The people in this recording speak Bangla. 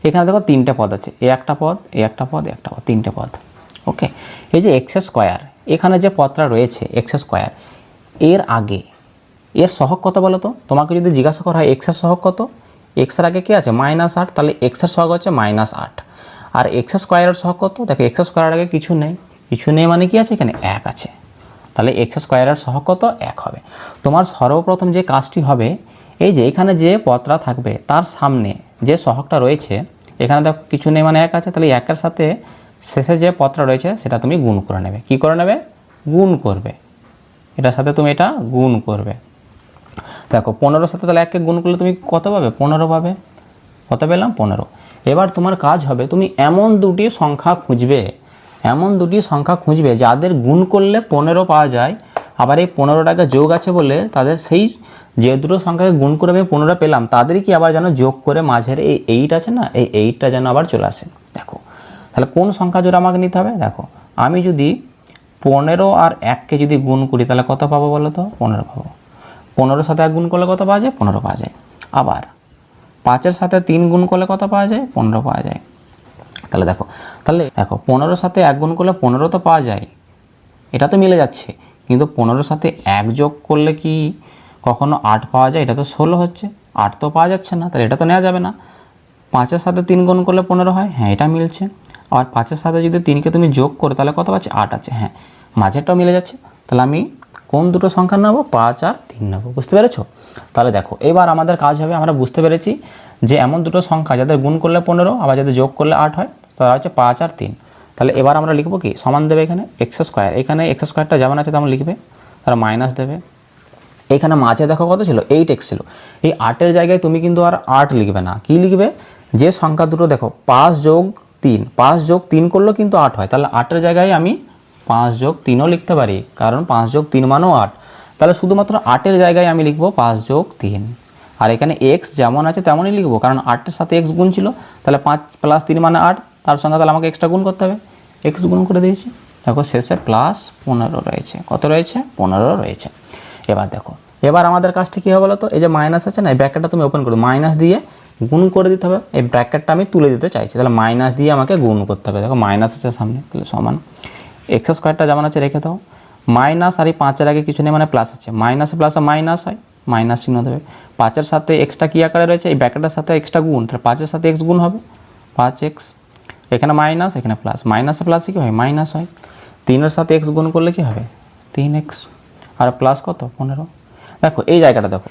এখানে দেখো তিনটে পদ আছে, এ একটা পদ, এ একটা পদ, একটা পদ, তিনটে পদ। ওকে, এই যে এক্স স্কোয়ার, এখানে যে পদটা রয়েছে এক্স স্কোয়ার, এর আগে এর সহগ কত বলো তো? তোমাকে যদি জিজ্ঞাসা করা হয় এক্সের সহগ কত, এক্সের আগে কী আছে -8, তাহলে এক্সের সহগ হচ্ছে -8। আর এক্স স্কোয়ারের সহগ কত? দেখো এক্স স্কোয়ারের আগে কিছু নেই, কিছু নেই মানে কি আছে এখানে 1 আছে, তাহলে এক্স স্কোয়ারের সহগ কত? 1 হবে। তোমার সর্বপ্রথম যে কাজটি হবে, এই যে এখানে যে পদটা থাকবে তার সামনে যে সহগটা রয়েছে, এখানে দেখো কিছু নেই মানে 1 আছে, তাহলে 1-এর সাথে শেষে যে পদটা রয়েছে সেটা তুমি গুণ করে নেবে। কী করে নেবে? গুণ করবে, এটার সাথে তুমি এটা গুণ করবে। দেখো 15-র সাথে তাহলে 1কে গুণ করলে তুমি কত পাবে? 15 পাবে। কত পেলাম? 15। এবার তোমার কাজ হবে তুমি এমন দুটি সংখ্যা খুঁজবে, এমন দুটি সংখ্যা খুঁজবে যাদের গুণ করলে 15 পাওয়া যায়, আবার এই 15টাকে যোগ আছে বলে তাদের সেই যে দুটো সংখ্যাকে গুণ করে আমি 15 পেলাম তাদেরই কি আবার যেন যোগ করে মাঝের এই 8 আছে না, এই 8টা যেন আবার চলে আসে। দেখো তাহলে কোন সংখ্যা জোড়া আমাকে নিতে হবে? দেখো আমি যদি 15 আর 1কে যদি গুণ করি তাহলে কত পাবো বলো তো? 15 পাবো। 15-এর সাথে 1 গুণ করলে কত পাওয়া যায়? 15 পাওয়া যায়। আবার 5-এর সাথে 3 গুণ করলে কত পাওয়া যায়? 15 পাওয়া যায়। তাহলে দেখো 15-এর সাথে 1 গুণ করলে 15 তো পাওয়া যায়, এটা তো মিলে যাচ্ছে, কিন্তু 15-এর সাথে 1 যোগ করলে কি কখনো 8 পাওয়া যায়? এটা তো 16 হচ্ছে, 8 তো পাওয়া যাচ্ছে না, তাহলে এটা তো নেওয়া যাবে না। 5-এর সাথে 3 গুণ করলে 15 হয়, হ্যাঁ এটা মিলছে। আর 5-এর সাথে যদি 3কে তুমি যোগ করো তাহলে কত পাচ্ছে? 8 আছে, হ্যাঁ মাঝেরটাও মিলে যাচ্ছে। তাহলে আমি কোন দুটো সংখ্যা নেব? 5 আর 3 নেব। বুঝতে পেরেছো? তাহলে দেখো এবার আমাদের কাজ হবে, আমরা বুঝতে পেরেছি যে এমন দুটো সংখ্যা যাদের গুণ করলে 15 আবার যাদের যোগ করলে 8 হয়, তারা হচ্ছে 5 আর 3। তাহলে এবার আমরা লিখবো কি? সমান দেবে এখানে এক্স স্কোয়ার, এখানে এক্স স্কোয়ারটা যেমন আছে তেমন লিখবে, তারা মাইনাস দেবে। এখানে মাঝে দেখো কত ছিল? 8x ছিল, এই 8-এর জায়গায় তুমি কিন্তু আর 8 লিখবে না, কি লিখবে? যে সংখ্যা দুটো দেখো 5 যোগ 3, 5 যোগ 3 করলেও কিন্তু 8 হয়, তাহলে 8-এর জায়গায় আমি 5 যোগ 3ও লিখতে পারি, কারণ 5 যোগ 3 মানেও 8। তাহলে শুধুমাত্র 8-এর জায়গায় আমি লিখবো 5 যোগ 3, আর এখানে x যেমন আছে তেমনই লিখবো, কারণ 8-এর সাথে x গুণ ছিল, তাহলে 5 + 3 মানে 8, তার সঙ্গে তাহলে আমাকে এক্সট্রা গুণ করতে হবে, x গুণ করে দিয়েছি। দেখো শেষে +15 রয়েছে, কত রয়েছে? 15 রয়েছে। এবার দেখো এবার আমাদের কাজটা কী হবে বলো তো? এই যে মাইনাস আছে না, এই ব্র্যাকেটটা তুমি ওপেন করো, মাইনাস দিয়ে গুণ করে দিতে হবে। এই ব্র্যাকেটটা আমি তুলে দিতে চাইছি, তাহলে মাইনাস দিয়ে আমাকে গুণ করতে হবে। দেখো মাইনাস আছে সামনে, তাহলে সমান এক্স স্কোয়ারটা যেমন আছে রেখে দাও, মাইনাস আর এই 5-এর আগে কিছু নেই মানে প্লাস আছে, মাইনাসে প্লাসে মাইনাস হয়, মাইনাস চিহ্ন দেবে। 5-এর সাথে এক্সটা কী আকারে রয়েছে? এই ব্র্যাকেটের সাথে এক্সটা গুণ, তাহলে 5-এর সাথে এক্স গুণ হবে, 5x, এখানে মাইনাস এখানে প্লাস, মাইনাসে প্লাসে কী হয়? মাইনাস হয়। 3-এর সাথে এক্স গুণ করলে কী হবে? 3x, আর প্লাস কত? 15। দেখো এই জায়গাটা দেখো,